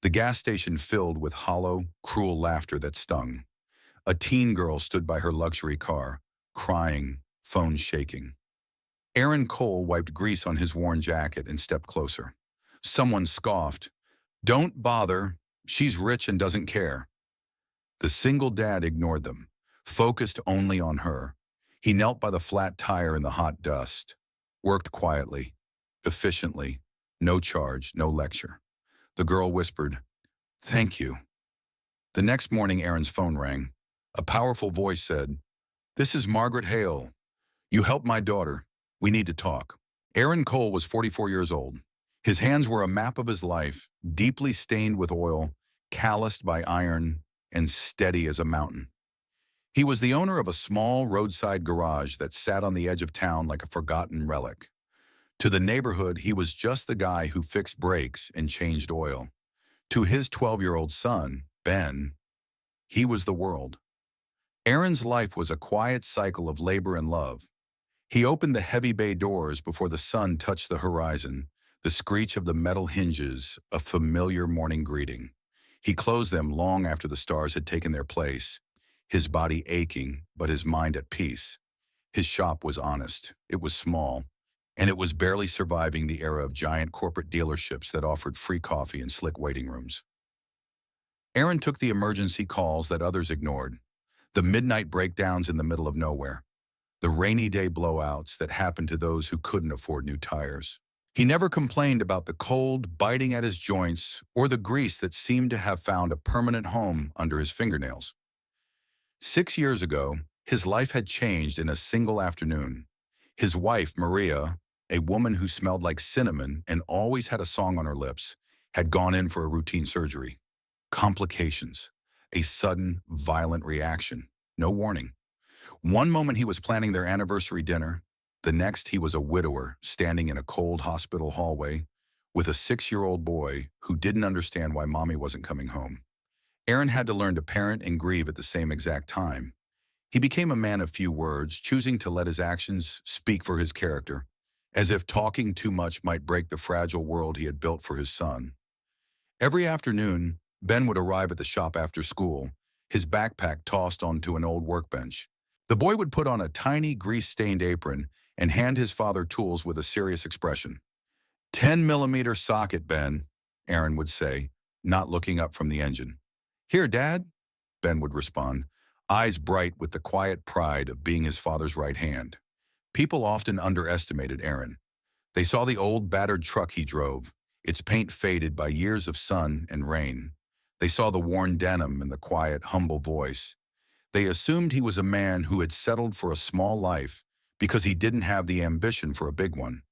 The gas station filled with hollow, cruel laughter that stung. A teen girl stood by her luxury car, crying, phone shaking. Aaron Cole wiped grease on his worn jacket and stepped closer. Someone scoffed, "Don't bother, she's rich and doesn't care." The single dad ignored them, focused only on her. He knelt by the flat tire in the hot dust, worked quietly, efficiently, no charge, no lecture. The girl whispered, "Thank you." The next morning, Aaron's phone rang. A powerful voice said, "This is Margaret Hale. You helped my daughter. We need to talk." Aaron Cole was 44 years old. His hands were a map of his life, deeply stained with oil, calloused by iron, and steady as a mountain. He was the owner of a small roadside garage that sat on the edge of town like a forgotten relic. To the neighborhood, he was just the guy who fixed brakes and changed oil. To his 12-year-old son, Ben, he was the world. Aaron's life was a quiet cycle of labor and love. He opened the heavy bay doors before the sun touched the horizon, the screech of the metal hinges, a familiar morning greeting. He closed them long after the stars had taken their place, his body aching, but his mind at peace. His shop was honest, it was small, and it was barely surviving the era of giant corporate dealerships that offered free coffee and slick waiting rooms. Aaron took the emergency calls that others ignored, the midnight breakdowns in the middle of nowhere, the rainy day blowouts that happened to those who couldn't afford new tires. He never complained about the cold biting at his joints or the grease that seemed to have found a permanent home under his fingernails. 6 years ago, his life had changed in a single afternoon. His wife, Maria, a woman who smelled like cinnamon and always had a song on her lips, had gone in for a routine surgery. Complications. A sudden, violent reaction. No warning. One moment he was planning their anniversary dinner. The next he was a widower standing in a cold hospital hallway with a 6-year-old boy who didn't understand why mommy wasn't coming home. Aaron had to learn to parent and grieve at the same exact time. He became a man of few words, choosing to let his actions speak for his character, as if talking too much might break the fragile world he had built for his son. Every afternoon, Ben would arrive at the shop after school, his backpack tossed onto an old workbench. The boy would put on a tiny grease-stained apron and hand his father tools with a serious expression. 10-millimeter socket, Ben, Aaron would say, not looking up from the engine. Here, Dad, Ben would respond, eyes bright with the quiet pride of being his father's right hand. People often underestimated Aaron. They saw the old battered truck he drove, its paint faded by years of sun and rain. They saw the worn denim and the quiet, humble voice. They assumed he was a man who had settled for a small life because he didn't have the ambition for a big one.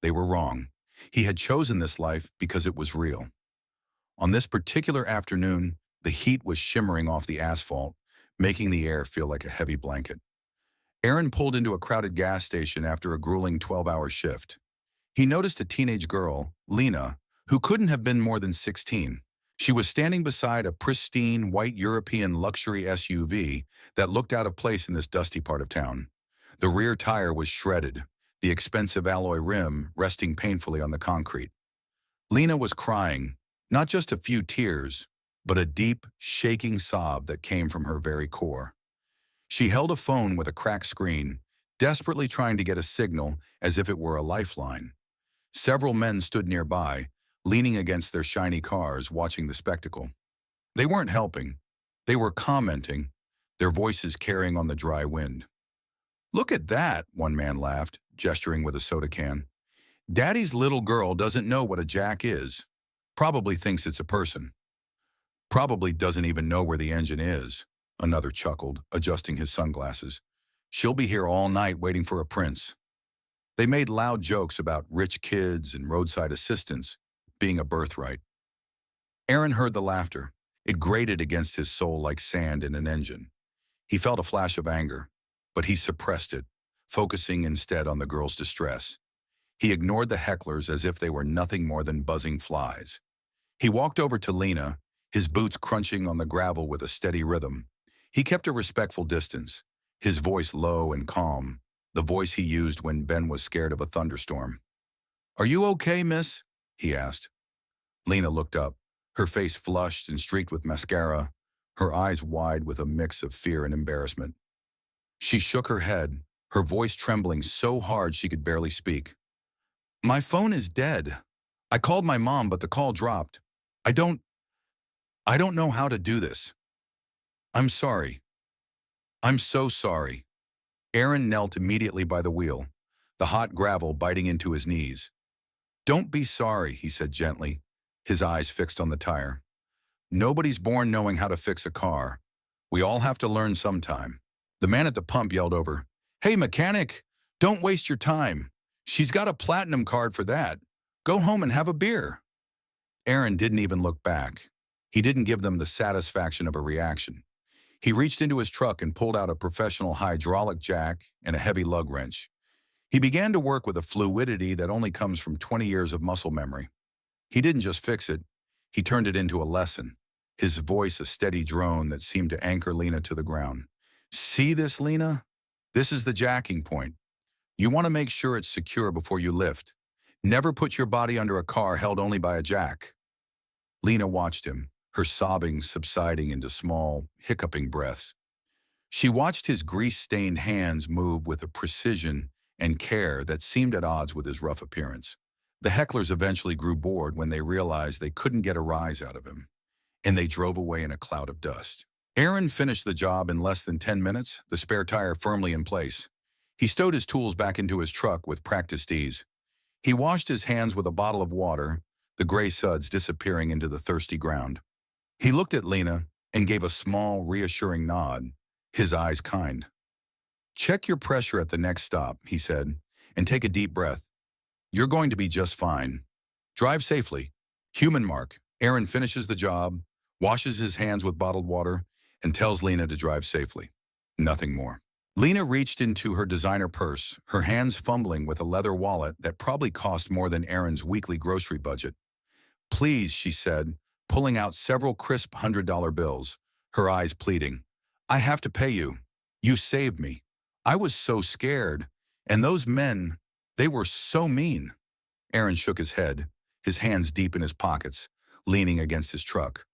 They were wrong. He had chosen this life because it was real. On this particular afternoon, the heat was shimmering off the asphalt, making the air feel like a heavy blanket. Aaron pulled into a crowded gas station after a grueling 12-hour shift. He noticed a teenage girl, Lena, who couldn't have been more than 16. She was standing beside a pristine white European luxury SUV that looked out of place in this dusty part of town. The rear tire was shredded, the expensive alloy rim resting painfully on the concrete. Lena was crying, not just a few tears, but a deep, shaking sob that came from her very core. She held a phone with a cracked screen, desperately trying to get a signal as if it were a lifeline. Several men stood nearby, leaning against their shiny cars, watching the spectacle. They weren't helping. They were commenting, their voices carrying on the dry wind. "Look at that," one man laughed, gesturing with a soda can. "Daddy's little girl doesn't know what a jack is. Probably thinks it's a person. Probably doesn't even know where the engine is," another chuckled, adjusting his sunglasses. "She'll be here all night waiting for a prince." They made loud jokes about rich kids and roadside assistants being a birthright. Aaron heard the laughter. It grated against his soul like sand in an engine. He felt a flash of anger, but he suppressed it, focusing instead on the girl's distress. He ignored the hecklers as if they were nothing more than buzzing flies. He walked over to Lena, his boots crunching on the gravel with a steady rhythm. He kept a respectful distance, his voice low and calm, the voice he used when Ben was scared of a thunderstorm. "Are you okay, miss?" he asked. Lena looked up, her face flushed and streaked with mascara, her eyes wide with a mix of fear and embarrassment. She shook her head, her voice trembling so hard she could barely speak. My phone is dead. I called my mom, but the call dropped. I don't, I don't know how to do this. I'm sorry. I'm so sorry. Aaron knelt immediately by the wheel, the hot gravel biting into his knees. Don't be sorry, he said gently, his eyes fixed on the tire. Nobody's born knowing how to fix a car. We all have to learn sometime. The man at the pump yelled over, Hey, mechanic, don't waste your time. She's got a platinum card for that. Go home and have a beer. Aaron didn't even look back. He didn't give them the satisfaction of a reaction. He reached into his truck and pulled out a professional hydraulic jack and a heavy lug wrench. He began to work with a fluidity that only comes from 20 years of muscle memory. He didn't just fix it, he turned it into a lesson, his voice a steady drone that seemed to anchor Lena to the ground. See this, Lena? This is the jacking point. You want to make sure it's secure before you lift. Never put your body under a car held only by a jack. Lena watched him, her sobbing subsiding into small, hiccuping breaths. She watched his grease-stained hands move with a precision and care that seemed at odds with his rough appearance. The hecklers eventually grew bored when they realized they couldn't get a rise out of him, and they drove away in a cloud of dust. Aaron finished the job in less than 10 minutes, the spare tire firmly in place. He stowed his tools back into his truck with practiced ease. He washed his hands with a bottle of water, the gray suds disappearing into the thirsty ground. He looked at Lena and gave a small, reassuring nod, his eyes kind. Check your pressure at the next stop, he said, and take a deep breath. You're going to be just fine. Drive safely. Human mark. Aaron finishes the job, washes his hands with bottled water, and tells Lena to drive safely. Nothing more. Lena reached into her designer purse, her hands fumbling with a leather wallet that probably cost more than Aaron's weekly grocery budget. Please, she said, pulling out several crisp $100 bills, her eyes pleading. I have to pay you. You saved me. I was so scared. And those men, they were so mean. Aaron shook his head, his hands deep in his pockets, leaning against his truck.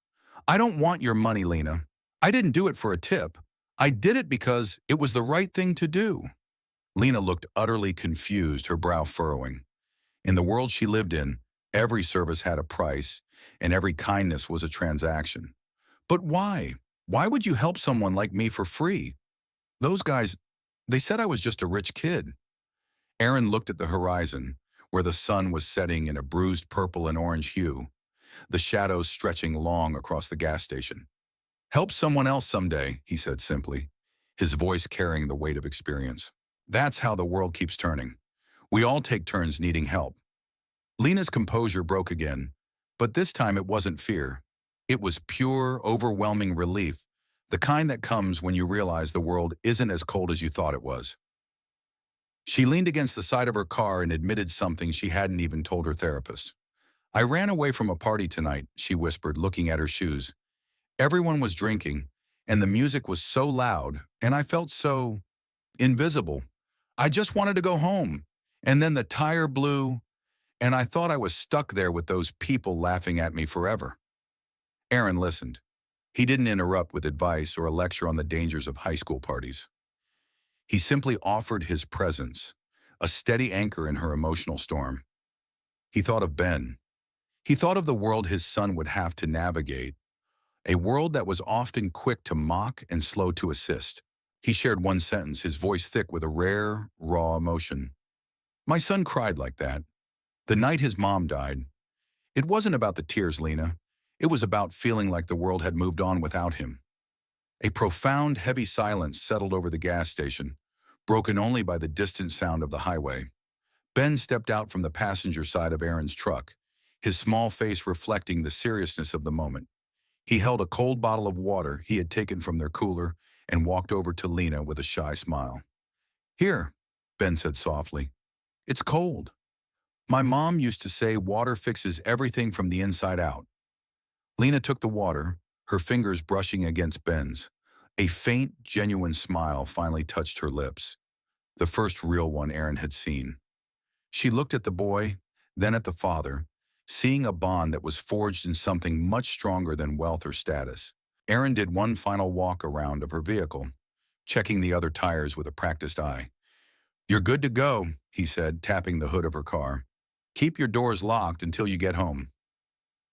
I don't want your money, Lena. I didn't do it for a tip. I did it because it was the right thing to do. Lena looked utterly confused, her brow furrowing. In the world she lived in, every service had a price, and every kindness was a transaction. But why? Why would you help someone like me for free? Those guys, they said I was just a rich kid. Aaron looked at the horizon, where the sun was setting in a bruised purple and orange hue, the shadows stretching long across the gas station. Help someone else someday, he said simply, his voice carrying the weight of experience. That's how the world keeps turning. We all take turns needing help. Lena's composure broke again, but this time it wasn't fear. It was pure, overwhelming relief, the kind that comes when you realize the world isn't as cold as you thought it was. She leaned against the side of her car and admitted something she hadn't even told her therapist. I ran away from a party tonight, she whispered, looking at her shoes. Everyone was drinking, and the music was so loud, and I felt so invisible. I just wanted to go home, and then the tire blew, and I thought I was stuck there with those people laughing at me forever. Aaron listened. He didn't interrupt with advice or a lecture on the dangers of high school parties. He simply offered his presence, a steady anchor in her emotional storm. He thought of Ben. He thought of the world his son would have to navigate, a world that was often quick to mock and slow to assist. He shared one sentence, his voice thick with a rare, raw emotion. My son cried like that. The night his mom died. It wasn't about the tears, Lena. It was about feeling like the world had moved on without him. A profound, heavy silence settled over the gas station, broken only by the distant sound of the highway. Ben stepped out from the passenger side of Aaron's truck, his small face reflecting the seriousness of the moment. He held a cold bottle of water he had taken from their cooler and walked over to Lena with a shy smile. Here, Ben said softly. It's cold. My mom used to say water fixes everything from the inside out. Lena took the water, her fingers brushing against Ben's. A faint, genuine smile finally touched her lips, the first real one Aaron had seen. She looked at the boy, then at the father, seeing a bond that was forged in something much stronger than wealth or status. Erin did one final walk around of her vehicle, checking the other tires with a practiced eye. "You're good to go," he said, tapping the hood of her car. "Keep your doors locked until you get home."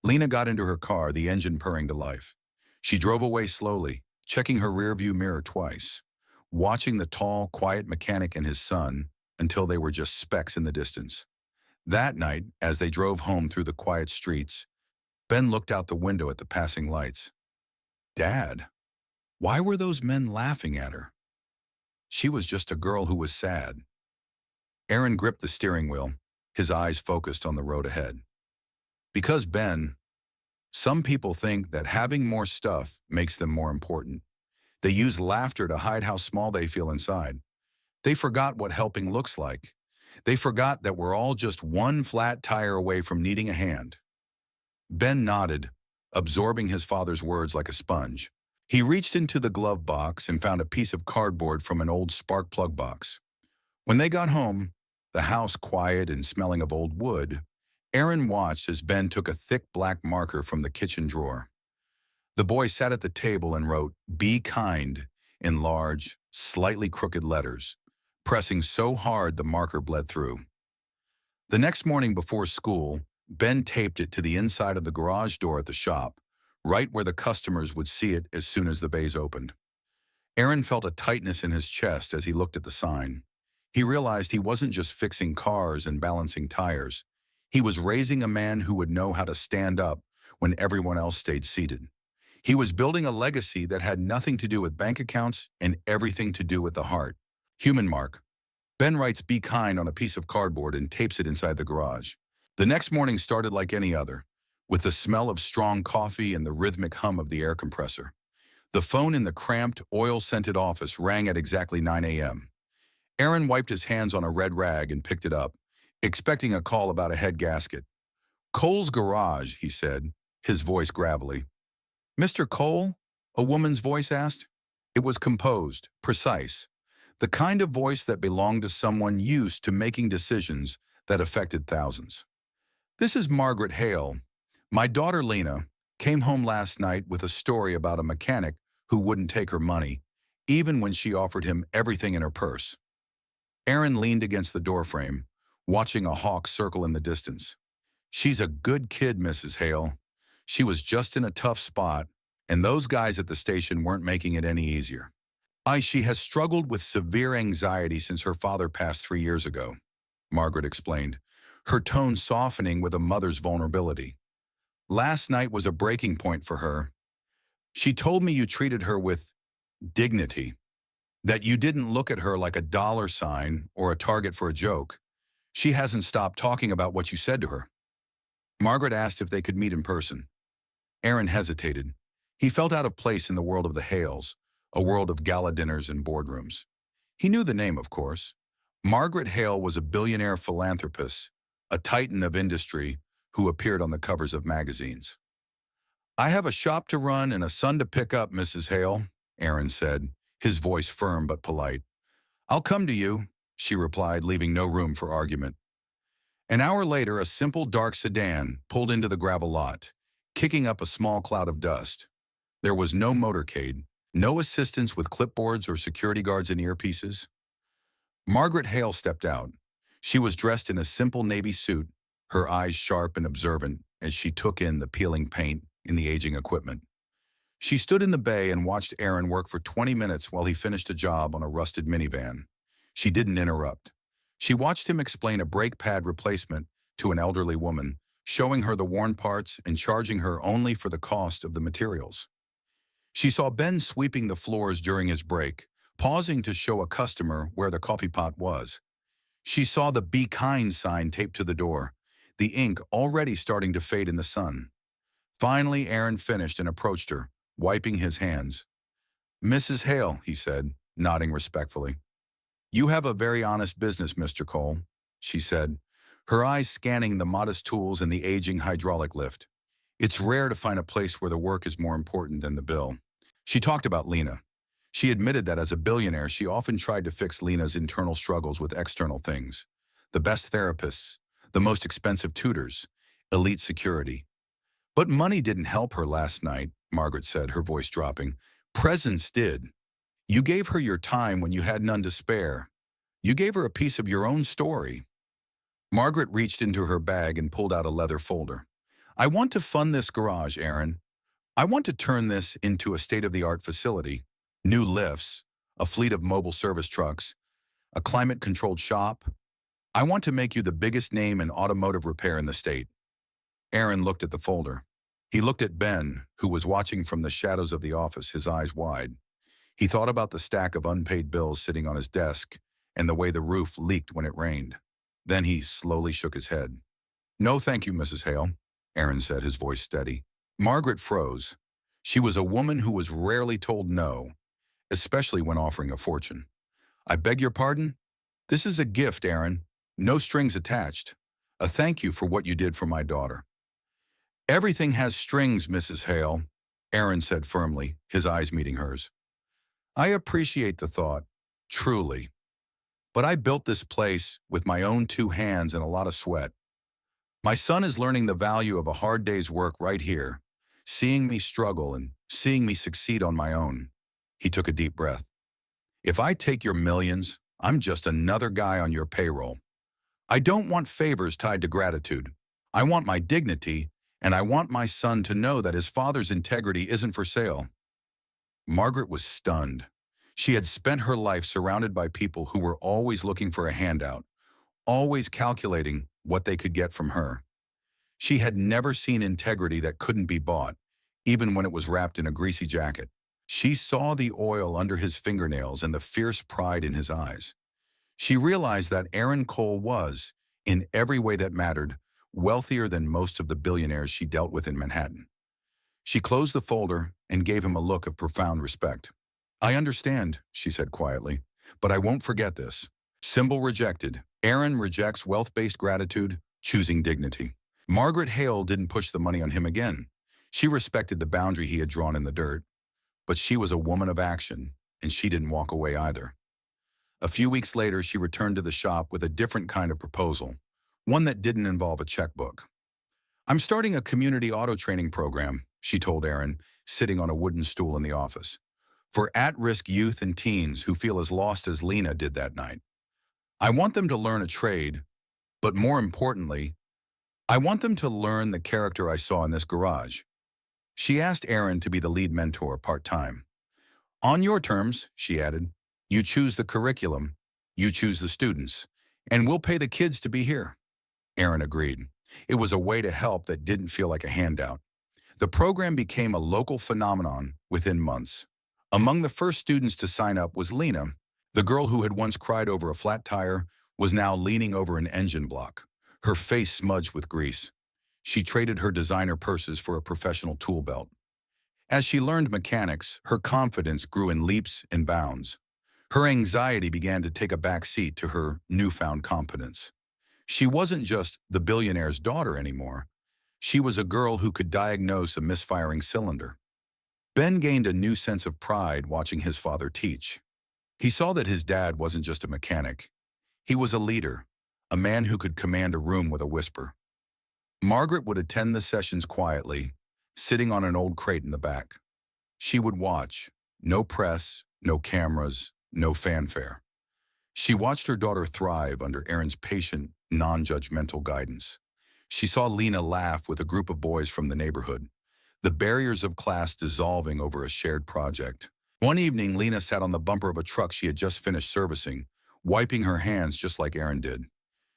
Lena got into her car, the engine purring to life. She drove away slowly, checking her rearview mirror twice, watching the tall, quiet mechanic and his son until they were just specks in the distance. That night, as they drove home through the quiet streets, Ben looked out the window at the passing lights. "Dad, why were those men laughing at her? She was just a girl who was sad." Aaron gripped the steering wheel, his eyes focused on the road ahead. "Because, Ben, some people think that having more stuff makes them more important. They use laughter to hide how small they feel inside. They forgot what helping looks like. They forgot that we're all just one flat tire away from needing a hand." Ben nodded, absorbing his father's words like a sponge. He reached into the glove box and found a piece of cardboard from an old spark plug box. When they got home, the house quiet and smelling of old wood, Aaron watched as Ben took a thick black marker from the kitchen drawer. The boy sat at the table and wrote, "Be kind," in large, slightly crooked letters, pressing so hard the marker bled through. The next morning before school, Ben taped it to the inside of the garage door at the shop, right where the customers would see it as soon as the bays opened. Aaron felt a tightness in his chest as he looked at the sign. He realized he wasn't just fixing cars and balancing tires. He was raising a man who would know how to stand up when everyone else stayed seated. He was building a legacy that had nothing to do with bank accounts and everything to do with the heart. Human mark. Ben writes "Be kind" on a piece of cardboard and tapes it inside the garage. The next morning started like any other, with the smell of strong coffee and the rhythmic hum of the air compressor. The phone in the cramped, oil-scented office rang at exactly 9 a.m. Aaron wiped his hands on a red rag and picked it up, expecting a call about a head gasket. "Cole's garage," he said, his voice gravelly. "Mr. Cole?" a woman's voice asked. It was composed, precise, the kind of voice that belonged to someone used to making decisions that affected thousands. "This is Margaret Hale. My daughter Lena came home last night with a story about a mechanic who wouldn't take her money, even when she offered him everything in her purse." Aaron leaned against the doorframe, watching a hawk circle in the distance. "She's a good kid, Mrs. Hale. She was just in a tough spot, and those guys at the station weren't making it any easier. She has struggled with severe anxiety since her father passed 3 years ago," Margaret explained, her tone softening with a mother's vulnerability. "Last night was a breaking point for her. She told me you treated her with dignity, that you didn't look at her like a dollar sign or a target for a joke. She hasn't stopped talking about what you said to her." Margaret asked if they could meet in person. Aaron hesitated. He felt out of place in the world of the Hales, a world of gala dinners and boardrooms. He knew the name, of course. Margaret Hale was a billionaire philanthropist, a titan of industry who appeared on the covers of magazines. "I have a shop to run and a son to pick up, Mrs. Hale," Aaron said, his voice firm but polite. "I'll come to you," she replied, leaving no room for argument. An hour later, a simple dark sedan pulled into the gravel lot, kicking up a small cloud of dust. There was no motorcade, no assistants with clipboards or security guards in earpieces. Margaret Hale stepped out. She was dressed in a simple navy suit, her eyes sharp and observant as she took in the peeling paint in the aging equipment. She stood in the bay and watched Aaron work for 20 minutes while he finished a job on a rusted minivan. She didn't interrupt. She watched him explain a brake pad replacement to an elderly woman, showing her the worn parts and charging her only for the cost of the materials. She saw Ben sweeping the floors during his break, pausing to show a customer where the coffee pot was. She saw the "Be kind" sign taped to the door, the ink already starting to fade in the sun. Finally, Aaron finished and approached her, wiping his hands. "Mrs. Hale," he said, nodding respectfully. "You have a very honest business, Mr. Cole," she said, her eyes scanning the modest tools and the aging hydraulic lift. "It's rare to find a place where the work is more important than the bill." She talked about Lena. She admitted that as a billionaire, she often tried to fix Lena's internal struggles with external things. The best therapists, the most expensive tutors, elite security. But money didn't help her last night, Margaret said, her voice dropping. Presence did. You gave her your time when you had none to spare. You gave her a piece of your own story. Margaret reached into her bag and pulled out a leather folder. I want to fund this garage, Aaron. I want to turn this into a state-of-the-art facility. New lifts, a fleet of mobile service trucks, a climate-controlled shop. I want to make you the biggest name in automotive repair in the state. Aaron looked at the folder. He looked at Ben, who was watching from the shadows of the office, his eyes wide. He thought about the stack of unpaid bills sitting on his desk and the way the roof leaked when it rained. Then he slowly shook his head. No, thank you, Mrs. Hale, Aaron said, his voice steady. Margaret froze. She was a woman who was rarely told no, especially when offering a fortune. I beg your pardon? This is a gift, Aaron. No strings attached. A thank you for what you did for my daughter. Everything has strings, Mrs. Hale, Aaron said firmly, his eyes meeting hers. I appreciate the thought, truly. But I built this place with my own 2 hands and a lot of sweat. My son is learning the value of a hard day's work right here, seeing me struggle and seeing me succeed on my own. He took a deep breath. If I take your millions, I'm just another guy on your payroll. I don't want favors tied to gratitude. I want my dignity, and I want my son to know that his father's integrity isn't for sale. Margaret was stunned. She had spent her life surrounded by people who were always looking for a handout, always calculating what they could get from her. She had never seen integrity that couldn't be bought, even when it was wrapped in a greasy jacket. She saw the oil under his fingernails and the fierce pride in his eyes. She realized that Aaron Cole was, in every way that mattered, wealthier than most of the billionaires she dealt with in Manhattan. She closed the folder and gave him a look of profound respect. I understand, she said quietly, but I won't forget this. Symbol rejected. Aaron rejects wealth-based gratitude, choosing dignity. Margaret Hale didn't push the money on him again. She respected the boundary he had drawn in the dirt. But she was a woman of action, and she didn't walk away either. A few weeks later, she returned to the shop with a different kind of proposal, one that didn't involve a checkbook. I'm starting a community auto training program, she told Aaron, sitting on a wooden stool in the office, for at-risk youth and teens who feel as lost as Lena did that night. I want them to learn a trade, but more importantly, I want them to learn the character I saw in this garage. She asked Aaron to be the lead mentor part-time. On your terms, she added, you choose the curriculum, you choose the students, and we'll pay the kids to be here. Aaron agreed. It was a way to help that didn't feel like a handout. The program became a local phenomenon within months. Among the first students to sign up was Lena. The girl who had once cried over a flat tire was now leaning over an engine block, her face smudged with grease. She traded her designer purses for a professional tool belt. As she learned mechanics, her confidence grew in leaps and bounds. Her anxiety began to take a back seat to her newfound competence. She wasn't just the billionaire's daughter anymore. She was a girl who could diagnose a misfiring cylinder. Ben gained a new sense of pride watching his father teach. He saw that his dad wasn't just a mechanic. He was a leader, a man who could command a room with a whisper. Margaret would attend the sessions quietly, sitting on an old crate in the back. She would watch. No press, no cameras, no fanfare. She watched her daughter thrive under Aaron's patient, non-judgmental guidance. She saw Lena laugh with a group of boys from the neighborhood, the barriers of class dissolving over a shared project. One evening, Lena sat on the bumper of a truck she had just finished servicing, wiping her hands just like Aaron did.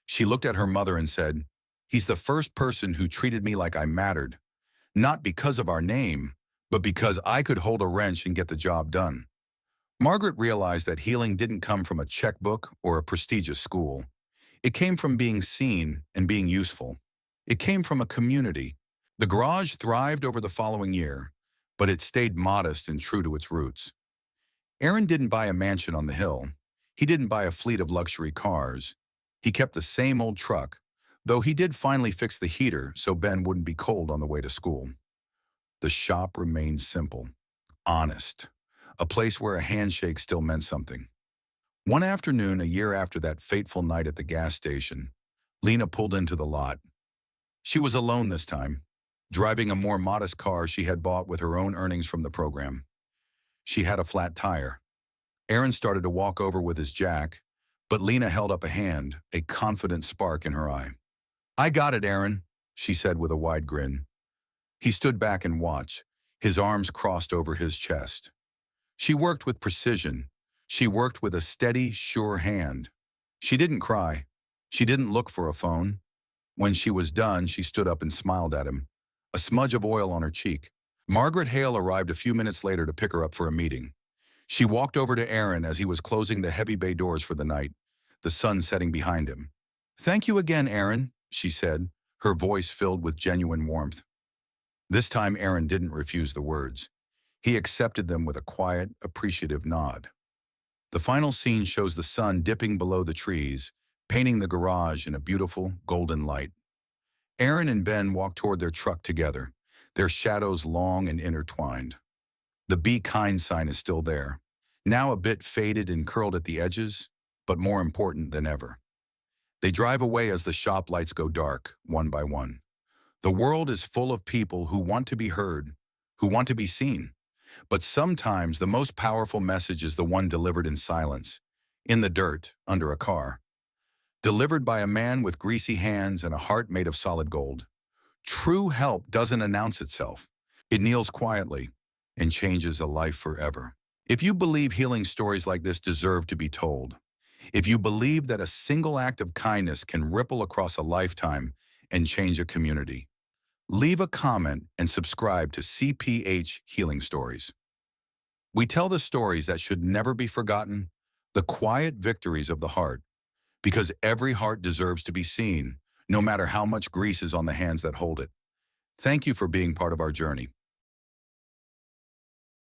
She looked at her mother and said, "He's the first person who treated me like I mattered, not because of our name, but because I could hold a wrench and get the job done." Margaret realized that healing didn't come from a checkbook or a prestigious school. It came from being seen and being useful. It came from a community. The garage thrived over the following year, but it stayed modest and true to its roots. Aaron didn't buy a mansion on the hill. He didn't buy a fleet of luxury cars. He kept the same old truck, though he did finally fix the heater so Ben wouldn't be cold on the way to school. The shop remained simple, honest, a place where a handshake still meant something. One afternoon, a year after that fateful night at the gas station, Lena pulled into the lot. She was alone this time, driving a more modest car she had bought with her own earnings from the program. She had a flat tire. Aaron started to walk over with his jack, but Lena held up a hand, a confident spark in her eye. "I got it, Aaron," she said with a wide grin. He stood back and watched, his arms crossed over his chest. She worked with precision. She worked with a steady, sure hand. She didn't cry. She didn't look for a phone. When she was done, she stood up and smiled at him, a smudge of oil on her cheek. Margaret Hale arrived a few minutes later to pick her up for a meeting. She walked over to Aaron as he was closing the heavy bay doors for the night, the sun setting behind him. "Thank you again, Aaron," she said, her voice filled with genuine warmth. This time Aaron didn't refuse the words. He accepted them with a quiet, appreciative nod. The final scene shows the sun dipping below the trees, painting the garage in a beautiful, golden light. Aaron and Ben walk toward their truck together, their shadows long and intertwined. The "Be Kind" sign is still there, now a bit faded and curled at the edges, but more important than ever. They drive away as the shop lights go dark, one by one. The world is full of people who want to be heard, who want to be seen. But sometimes the most powerful message is the one delivered in silence, in the dirt, under a car. Delivered by a man with greasy hands and a heart made of solid gold. True help doesn't announce itself. It kneels quietly and changes a life forever. If you believe healing stories like this deserve to be told, if you believe that a single act of kindness can ripple across a lifetime and change a community, leave a comment and subscribe to CPH Healing Stories. We tell the stories that should never be forgotten, the quiet victories of the heart, because every heart deserves to be seen, no matter how much grease is on the hands that hold it. Thank you for being part of our journey.